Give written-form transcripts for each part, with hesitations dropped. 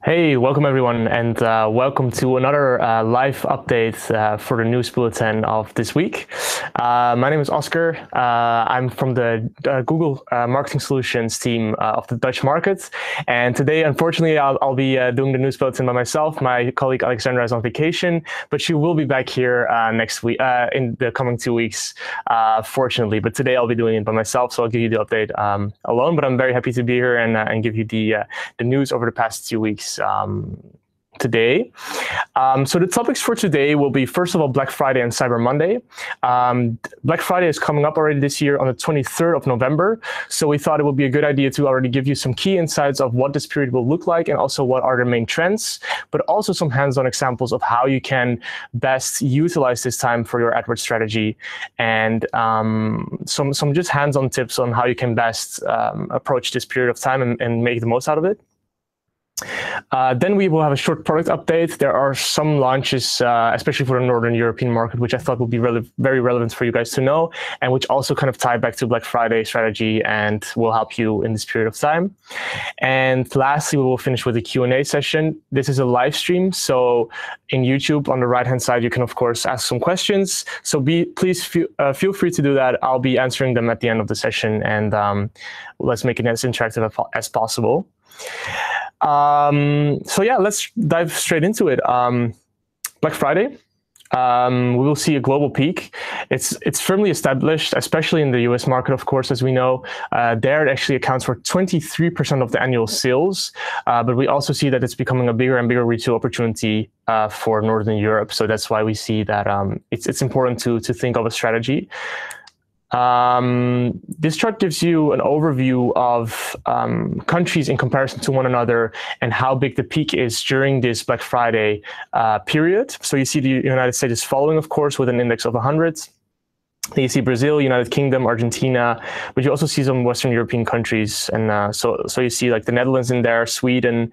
Hey, welcome everyone, and welcome to another live update for the news bulletin of this week. My name is Oscar. I'm from the Google Marketing Solutions team of the Dutch market. And today, unfortunately, I'll be doing the news bulletin by myself. My colleague Alexandra is on vacation, but she will be back here next week, in the coming 2 weeks, fortunately. But today I'll be doing it by myself, so I'll give you the update alone. But I'm very happy to be here and give you the news over the past 2 weeks. Today. So the topics for today will be, first of all, Black Friday and Cyber Monday. Black Friday is coming up already this year on the 23rd of November. So we thought it would be a good idea to already give you some key insights of what this period will look like and also what are the main trends, but also some hands-on examples of how you can best utilize this time for your AdWords strategy, and some just hands-on tips on how you can best approach this period of time and make the most out of it. Then we will have a short product update. There are some launches, especially for the Northern European market, which I thought would be very relevant for you guys to know, and which also kind of tie back to Black Friday strategy and will help you in this period of time. And lastly, we will finish with a Q&A session. This is a live stream, so in YouTube on the right-hand side, you can, of course, ask some questions. So please feel free to do that. I'll be answering them at the end of the session, and let's make it as interactive as possible. So yeah, let's dive straight into it. Black Friday, we will see a global peak. It's firmly established, especially in the US market, of course, as we know. There it actually accounts for 23% of the annual sales, but we also see that it's becoming a bigger and bigger retail opportunity for Northern Europe. So that's why we see that it's important to think of a strategy. This chart gives you an overview of countries in comparison to one another and how big the peak is during this Black Friday period. So you see the United States is following, of course, with an index of 100. You see Brazil, United Kingdom, Argentina, but you also see some Western European countries. And so you see like the Netherlands in there, Sweden,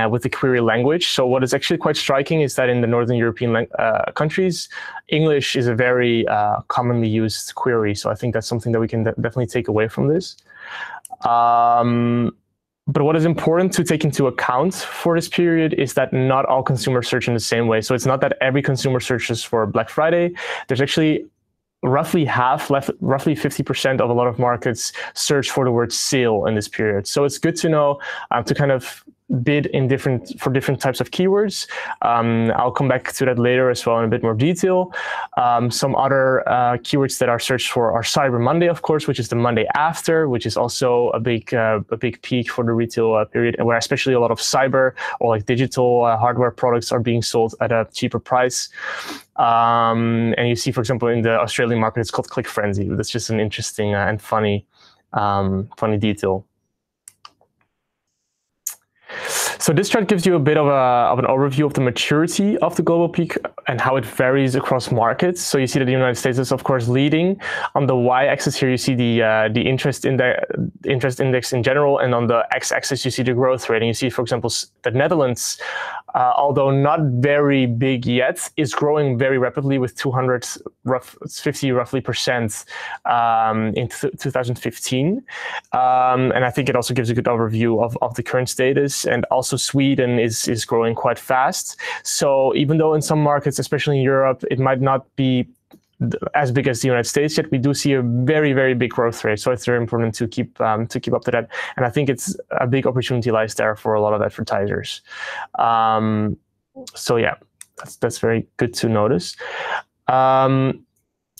with the query language. So what is actually quite striking is that in the Northern European countries, English is a very commonly used query. So I think that's something that we can definitely take away from this. But what is important to take into account for this period is that not all consumers search in the same way. So it's not that every consumer searches for Black Friday. There's actually roughly 50% of a lot of markets search for the word sale in this period. So it's good to know to kind of bid for different types of keywords. I'll come back to that later as well in a bit more detail. Some other keywords that are searched for are Cyber Monday, of course, which is the Monday after, which is also a big peak for the retail period, and where especially a lot of cyber or like digital hardware products are being sold at a cheaper price. And you see, for example, in the Australian market, it's called Click Frenzy. That's just an interesting and funny detail. So this chart gives you a bit of an overview of the maturity of the global peak and how it varies across markets. So you see that the United States is, of course, leading. On the y-axis here, you see the interest index in general, and on the x-axis, you see the growth rate. And you see, for example, the Netherlands, although not very big yet, is growing very rapidly with 250 roughly percent in 2015. And I think it also gives a good overview of the current status. And also Sweden is growing quite fast. So even though in some markets, especially in Europe, it might not be as big as the United States yet, we do see a very, very big growth rate. So it's very important to keep up to that. And I think it's a big opportunity lies there for a lot of advertisers. So yeah, that's very good to notice.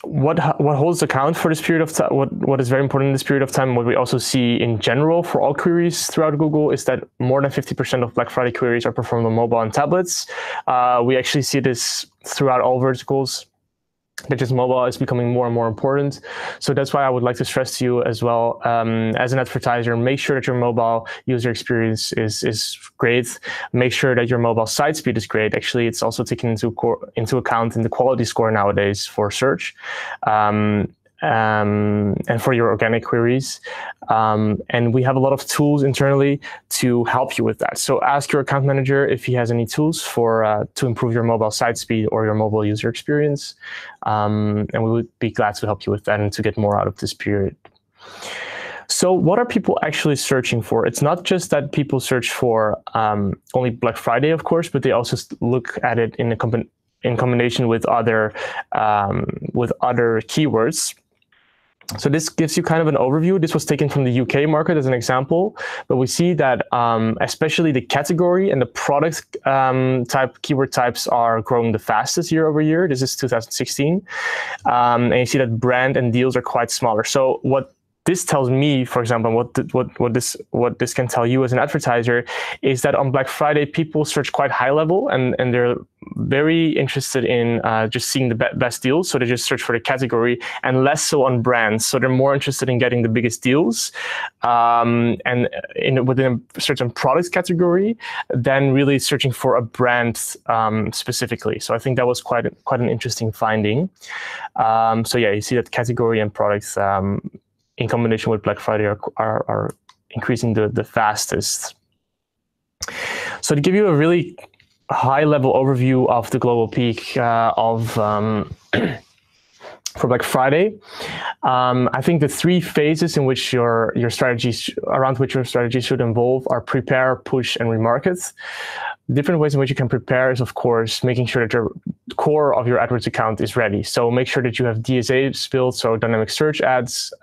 What holds account for this period of time, what is very important in this period of time, what we also see in general for all queries throughout Google, is that more than 50% of Black Friday queries are performed on mobile and tablets. We actually see this throughout all verticals, that just mobile is becoming more and more important. So that's why I would like to stress to you as well, as an advertiser, make sure that your mobile user experience is great. Make sure that your mobile site speed is great. Actually, it's also taken into account in the quality score nowadays for search. And for your organic queries. And we have a lot of tools internally to help you with that. So ask your account manager if he has any tools to improve your mobile site speed or your mobile user experience. And we would be glad to help you with that and to get more out of this period. So what are people actually searching for? It's not just that people search for only Black Friday, of course, but they also look at it in combination with other keywords. So this gives you kind of an overview. This was taken from the UK market as an example, but we see that especially the category and the product keyword types are growing the fastest year over year. This is 2016. And you see that brand and deals are quite smaller. So what this tells me, for example, what this can tell you as an advertiser, is that on Black Friday, people search quite high level, and they're very interested in just seeing the best deals. So they just search for the category, and less so on brands. So they're more interested in getting the biggest deals, and within a certain product category, than really searching for a brand specifically. So I think that was quite an interesting finding. So yeah, you see that category and products in combination with Black Friday are increasing the fastest. So to give you a really high-level overview of the global peak for Black Friday, I think the three phases in which your strategy should involve are prepare, push, and remarket. Different ways in which you can prepare is, of course, making sure that your core of your AdWords account is ready. So make sure that you have DSAs built, so dynamic search ads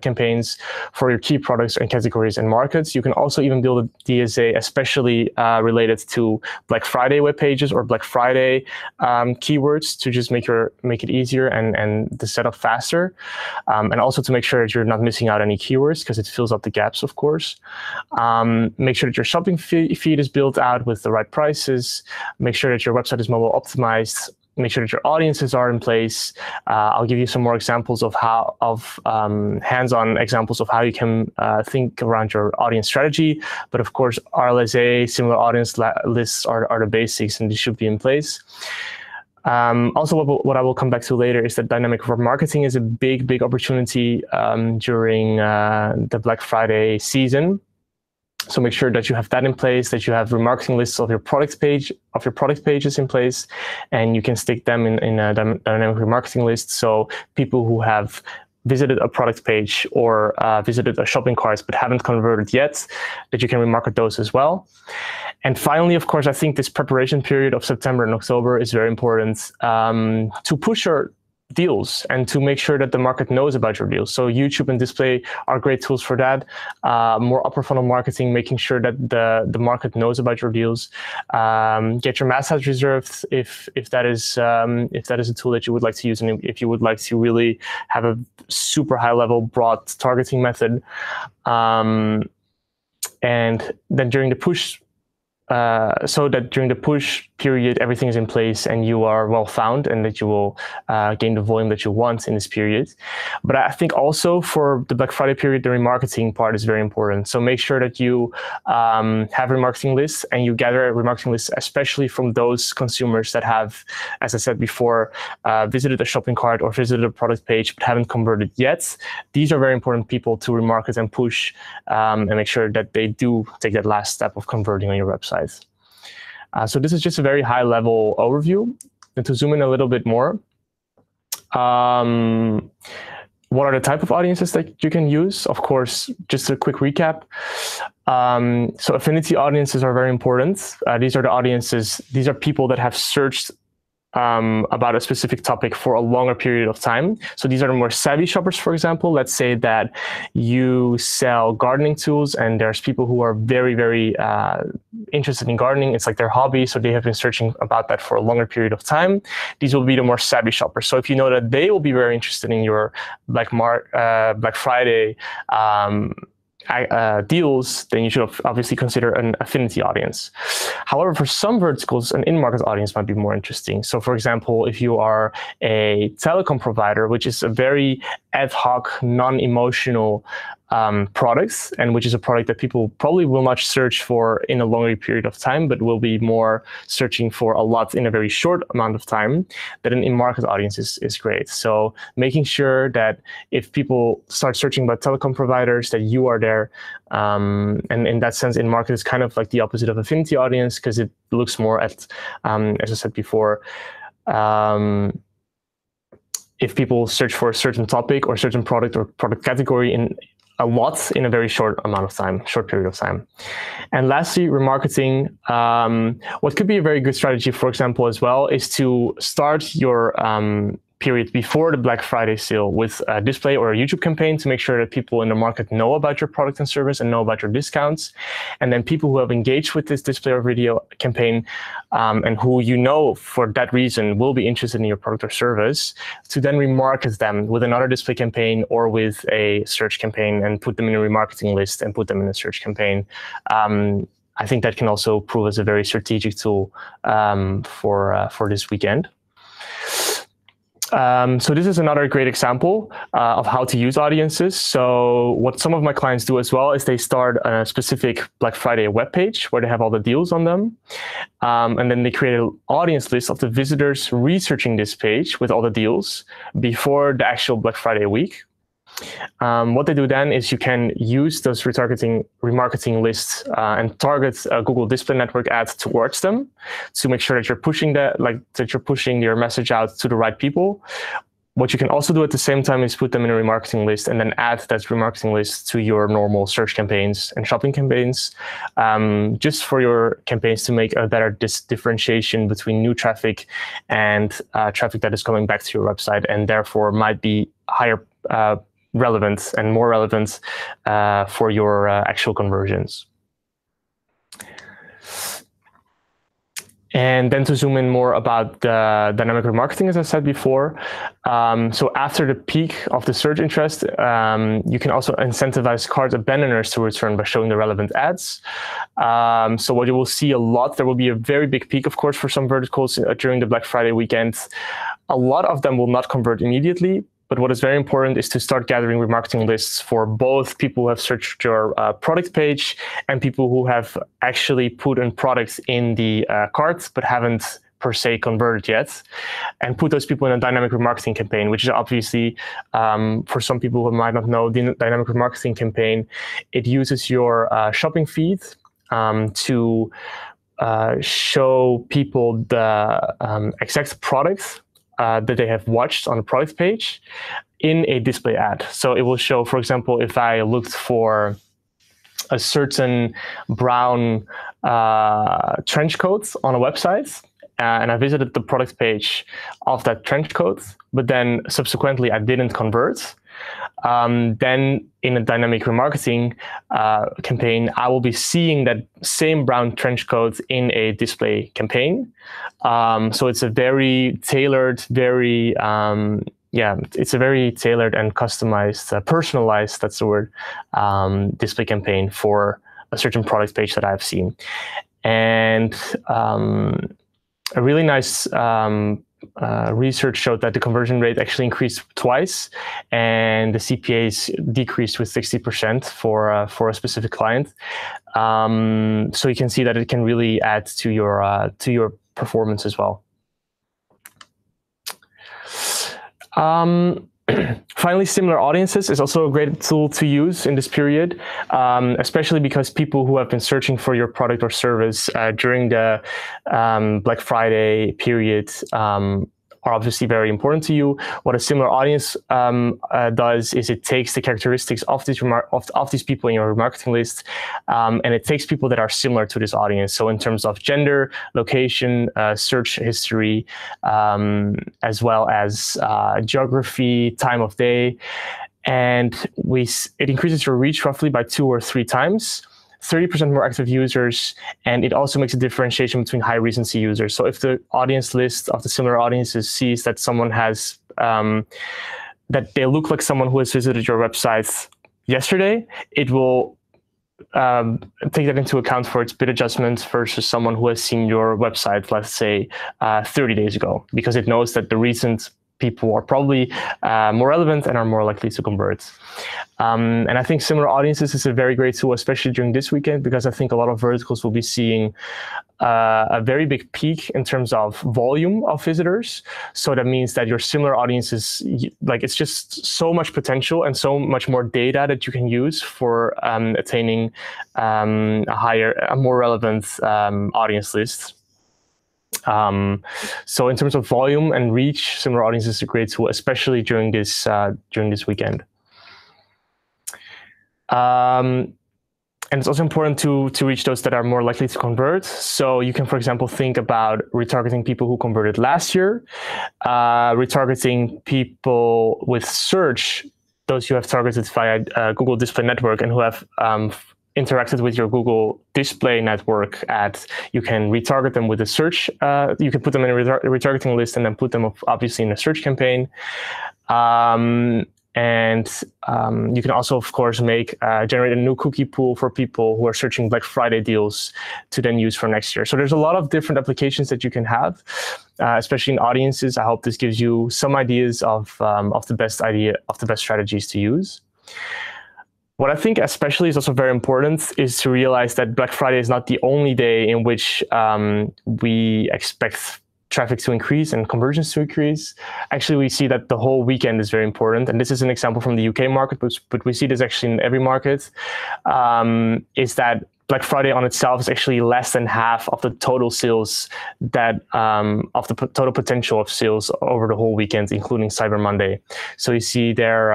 campaigns for your key products and categories and markets. You can also even build a DSA especially related to Black Friday web pages or Black Friday keywords to just make it easier and the setup faster. And also to make sure that you're not missing out any keywords, because it fills up the gaps, of course. Make sure that your shopping feed is built out with the right prices. Make sure that your website is mobile optimized. Make sure that your audiences are in place. I'll give you some more examples of hands-on examples of how you can think around your audience strategy. But of course, RLSA, similar audience lists are the basics, and these should be in place. Also, what I will come back to later is that dynamic remarketing is a big opportunity during the Black Friday season. So make sure that you have that in place, that you have remarketing lists of your product pages in place, and you can stick them in a dynamic remarketing list. So people who have visited a product page or visited a shopping cart but haven't converted yet, that you can remarket those as well. And finally, of course, I think this preparation period of September and October is very important to push your deals and to make sure that the market knows about your deals. So YouTube and display are great tools for that. More upper funnel marketing, making sure that the market knows about your deals. Get your mastheads reserved if that is a tool that you would like to use, and if you would like to really have a super high level broad targeting method. And then during the push. So that during the push period, everything is in place and you are well found, and that you will gain the volume that you want in this period. But I think also for the Black Friday period, the remarketing part is very important. So make sure that you have remarketing lists, and you gather remarketing lists, especially from those consumers that have, as I said before, visited a shopping cart or visited a product page but haven't converted yet. These are very important people to remarket and push, and make sure that they do take that last step of converting on your website. So this is just a very high-level overview. And to zoom in a little bit more, what are the type of audiences that you can use? Of course, just a quick recap. So affinity audiences are very important. These are the audiences. These are people that have searched about a specific topic for a longer period of time. So these are the more savvy shoppers, for example. Let's say that you sell gardening tools, and there's people who are very interested in gardening. It's like their hobby, so they have been searching about that for a longer period of time. These will be the more savvy shoppers. So if you know that they will be very interested in your Black Friday deals, then you should obviously consider an affinity audience. However, for some verticals, an in-market audience might be more interesting. So for example, if you are a telecom provider, which is a very ad hoc, non-emotional products, and which is a product that people probably will not search for in a longer period of time, but will be more searching for a lot in a very short amount of time, that an in-market audience is great. So making sure that if people start searching about telecom providers, that you are there. And in that sense, in-market is kind of like the opposite of affinity audience, because it looks more at, as I said before, if people search for a certain topic or certain product or product category in a lot in a very short period of time. And lastly, remarketing. What could be a very good strategy, for example, as well, is to start your period before the Black Friday sale with a display or a YouTube campaign to make sure that people in the market know about your product and service and know about your discounts. And then people who have engaged with this display or video campaign and who you know for that reason will be interested in your product or service, to then remarket them with another display campaign or with a search campaign and put them in a remarketing list and put them in a search campaign. I think that can also prove as a very strategic tool for this weekend. So this is another great example of how to use audiences. So what some of my clients do as well is they start a specific Black Friday webpage where they have all the deals on them. And then they create an audience list of the visitors researching this page with all the deals before the actual Black Friday week. What they do then is you can use those remarketing lists and target a Google Display Network ad towards them to make sure that you're pushing your message out to the right people. What you can also do at the same time is put them in a remarketing list and then add that remarketing list to your normal search campaigns and shopping campaigns, just for your campaigns to make a better differentiation between new traffic and traffic that is coming back to your website and therefore might be higher relevant and more relevant for your actual conversions. And then to zoom in more about the dynamic remarketing, as I said before. So after the peak of the search interest, you can also incentivize cart abandoners to return by showing the relevant ads. So what you will see a lot, there will be a very big peak, of course, for some verticals during the Black Friday weekend. A lot of them will not convert immediately. But what is very important is to start gathering remarketing lists for both people who have searched your product page and people who have actually put in products in the cart but haven't per se converted yet, and put those people in a dynamic remarketing campaign, which is obviously, for some people who might not know, the dynamic remarketing campaign, it uses your shopping feed to show people the exact products that they have watched on the product page in a display ad. So it will show, for example, if I looked for a certain brown trench coat on a website, and I visited the product page of that trench coat, but then subsequently I didn't convert, then in a dynamic remarketing campaign, I will be seeing that same brown trench coat in a display campaign. So it's a very tailored, it's a very tailored and customized, personalized, that's the word, display campaign for a certain product page that I've seen. And a really nice research showed that the conversion rate actually increased twice, and the CPAs decreased with 60% for a specific client. So you can see that it can really add to your performance as well. Finally, similar audiences is also a great tool to use in this period, especially because people who have been searching for your product or service during the Black Friday period are obviously very important to you. What a similar audience does is it takes the characteristics of these people in your remarketing list, and it takes people that are similar to this audience. So in terms of gender, location, search history, as well as geography, time of day, and it increases your reach roughly by 2 or 3 times. 30% more active users, and it also makes a differentiation between high recency users. So if the audience list of the similar audiences sees that someone has, that they look like someone who has visited your website yesterday, it will take that into account for its bid adjustment versus someone who has seen your website, let's say, 30 days ago, because it knows that the recent people are probably more relevant and are more likely to convert. And I think similar audiences is a very great tool, especially during this weekend, because I think a lot of verticals will be seeing a very big peak in terms of volume of visitors. So that means that your similar audiences, like, it's just so much potential and so much more data that you can use for attaining a more relevant audience list. So in terms of volume and reach, similar audiences is a great tool, especially during this weekend. And it's also important to reach those that are more likely to convert. So you can, for example, think about retargeting people who converted last year, retargeting people with search, those you have targeted via Google Display Network and who have interacted with your Google Display Network ads. You can retarget them with a search. You can put them in a retargeting list and then put them obviously in a search campaign. You can also, of course, generate a new cookie pool for people who are searching Black Friday deals to then use for next year. So there's a lot of different applications that you can have, especially in audiences. I hope this gives you some ideas of the best strategies to use. What I think especially is also very important is to realize that Black Friday is not the only day in which we expect traffic to increase and conversions to increase. Actually, we see that the whole weekend is very important. And this is an example from the UK market, but we see this actually in every market, is that Black Friday on itself is actually less than half of the total sales of the total potential of sales over the whole weekend, including Cyber Monday. So you see there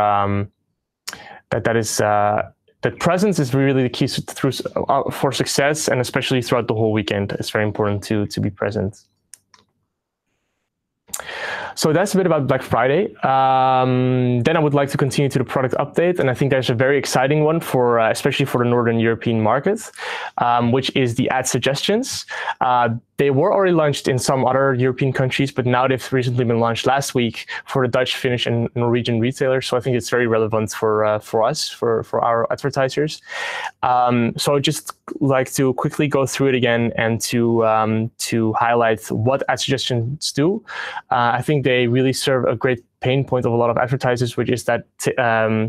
that presence is really the key for success, and especially throughout the whole weekend. It's very important to be present. So that's a bit about Black Friday. Then I would like to continue to the product update, and I think there's a very exciting one for, especially for the Northern European market, which is the ad suggestions. They were already launched in some other European countries, but now they've recently been launched last week for the Dutch, Finnish, and Norwegian retailers. So I think it's very relevant for us, for our advertisers. So I'd just like to quickly go through it again and to highlight what ad suggestions do. I think they really serve a great pain point of a lot of advertisers, which is that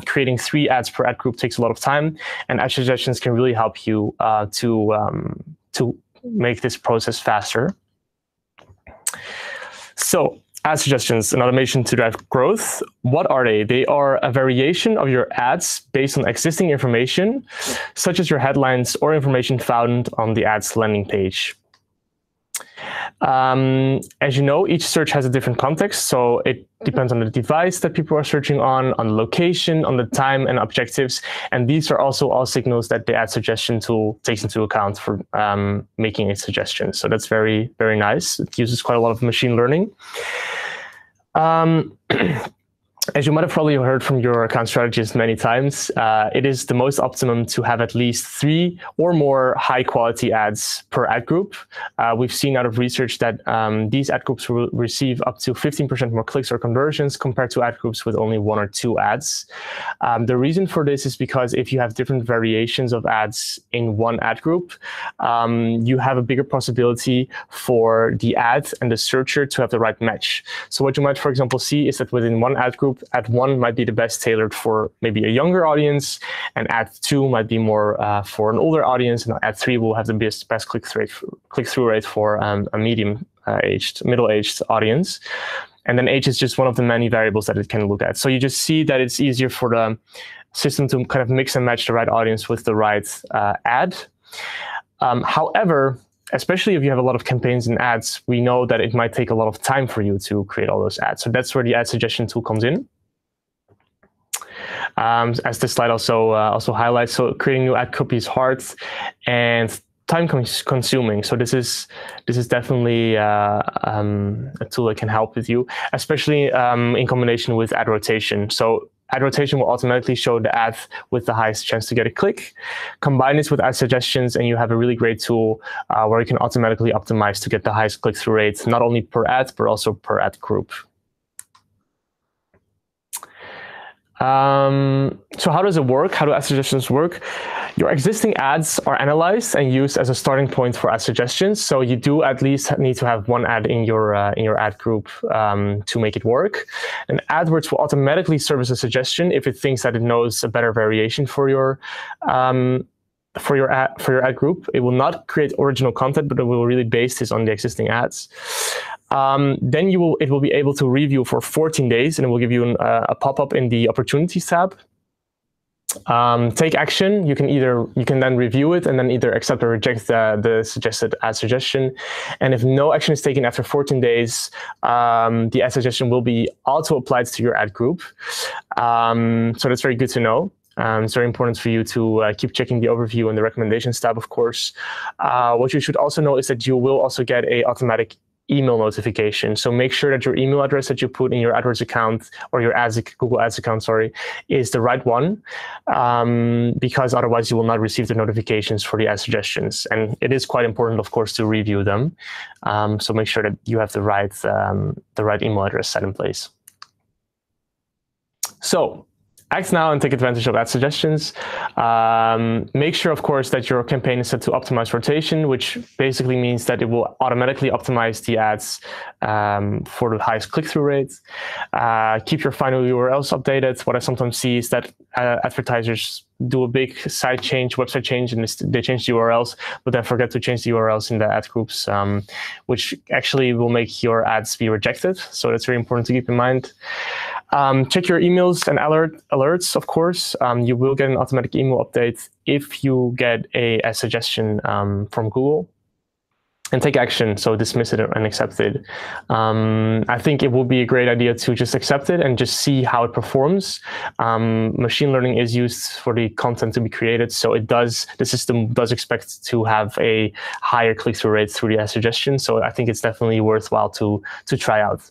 creating 3 ads per ad group takes a lot of time, and ad suggestions can really help you to make this process faster. So ad suggestions, an automation to drive growth. What are they? They are a variation of your ads based on existing information, such as your headlines or information found on the ads landing page. As you know, each search has a different context, so it depends on the device that people are searching on the location, on the time and objectives, and these are also all signals that the ad suggestion tool takes into account for making a suggestion. So that's very, very nice. It uses quite a lot of machine learning. As you might have probably heard from your account strategist many times, it is the most optimum to have at least 3 or more high-quality ads per ad group. We've seen out of research that these ad groups will receive up to 15% more clicks or conversions compared to ad groups with only 1 or 2 ads. The reason for this is because if you have different variations of ads in one ad group, you have a bigger possibility for the ad and the searcher to have the right match. So what you might, for example, see is that within one ad group, ad 1 might be the best tailored for maybe a younger audience, and ad 2 might be more for an older audience, and ad 3 will have the best click-through rate for a middle-aged audience. And then age is just one of the many variables that it can look at. So you just see that it's easier for the system to kind of mix and match the right audience with the right ad. However, especially if you have a lot of campaigns and ads, we know that it might take a lot of time for you to create all those ads. So that's where the ad suggestion tool comes in. As this slide also highlights, so creating new ad copy is hard and time consuming. So this is definitely a tool that can help with you, especially in combination with ad rotation. So ad rotation will automatically show the ad with the highest chance to get a click. Combine this with ad suggestions, and you have a really great tool where you can automatically optimize to get the highest click-through rate, not only per ad, but also per ad group. So how does it work? How do ad suggestions work? Your existing ads are analyzed and used as a starting point for ad suggestions. So you do at least need to have 1 ad in your ad group to make it work. And AdWords will automatically serve as a suggestion if it thinks that it knows a better variation for your ad group. It will not create original content, but it will really base this on the existing ads. Then it will be able to review for 14 days, and it will give you a pop-up in the Opportunities tab. Take action. You can then review it and then either accept or reject the suggested ad suggestion. And if no action is taken after 14 days, the ad suggestion will be auto-applied to your ad group. So that's very good to know. It's very important for you to keep checking the overview and the recommendations tab, of course. What you should also know is that you will also get an automatic email notification. So make sure that your email address that you put in your AdWords account or your Google Ads account, sorry, is the right one, because otherwise you will not receive the notifications for the ad suggestions. And it is quite important, of course, to review them. So make sure that you have the right email address set in place. So act now and take advantage of ad suggestions. Make sure, of course, that your campaign is set to optimize rotation, which basically means that it will automatically optimize the ads for the highest click-through rates. Keep your final URLs updated. What I sometimes see is that advertisers do a big site change, website change, and they change the URLs, but then forget to change the URLs in the ad groups, which actually will make your ads be rejected. So that's very important to keep in mind. Check your emails and alerts, of course. You will get an automatic email update if you get a suggestion from Google. And take action, so dismiss it and accept it. I think it would be a great idea to just accept it and just see how it performs. Machine learning is used for the content to be created, so the system does expect to have a higher click-through rate through the ad suggestion. So I think it's definitely worthwhile to try out.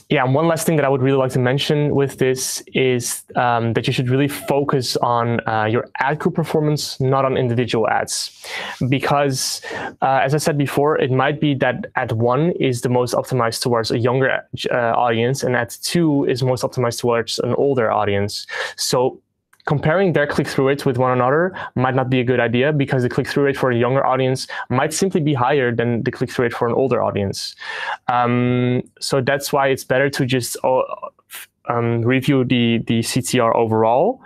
Yeah, one last thing that I would really like to mention with this is that you should really focus on your ad group performance, not on individual ads. Because, as I said before, it might be that ad 1 is the most optimized towards a younger audience, and ad 2 is most optimized towards an older audience. So comparing their click-through rates with one another might not be a good idea, because the click-through rate for a younger audience might simply be higher than the click-through rate for an older audience. So that's why it's better to just review the CTR overall.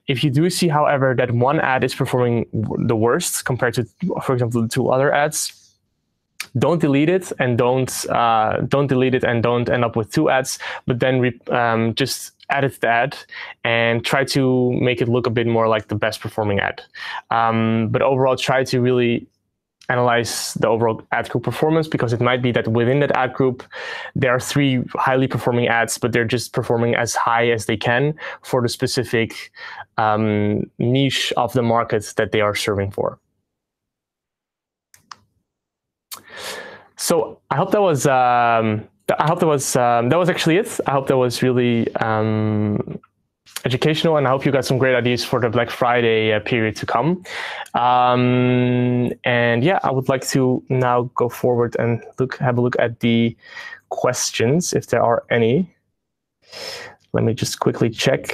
If you do see, however, that one ad is performing the worst compared to, for example, the 2 other ads, don't delete it and don't end up with 2 ads, but then just edit the ad and try to make it look a bit more like the best performing ad. But overall, try to really analyze the overall ad group performance, because it might be that within that ad group, there are 3 highly performing ads, but they're just performing as high as they can for the specific niche of the market that they are serving for. So I hope that was actually it. I hope that was really educational, and I hope you got some great ideas for the Black Friday period to come. And yeah, I would like to now go forward and have a look at the questions, if there are any. Let me just quickly check.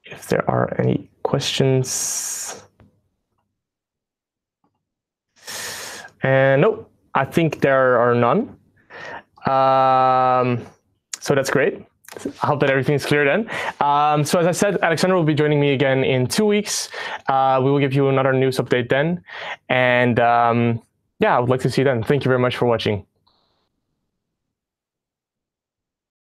If there are any questions. And no, I think there are none. So that's great. I hope that everything's clear then. So as I said, Alexander will be joining me again in 2 weeks. We will give you another news update then. And yeah, I would like to see you then. Thank you very much for watching.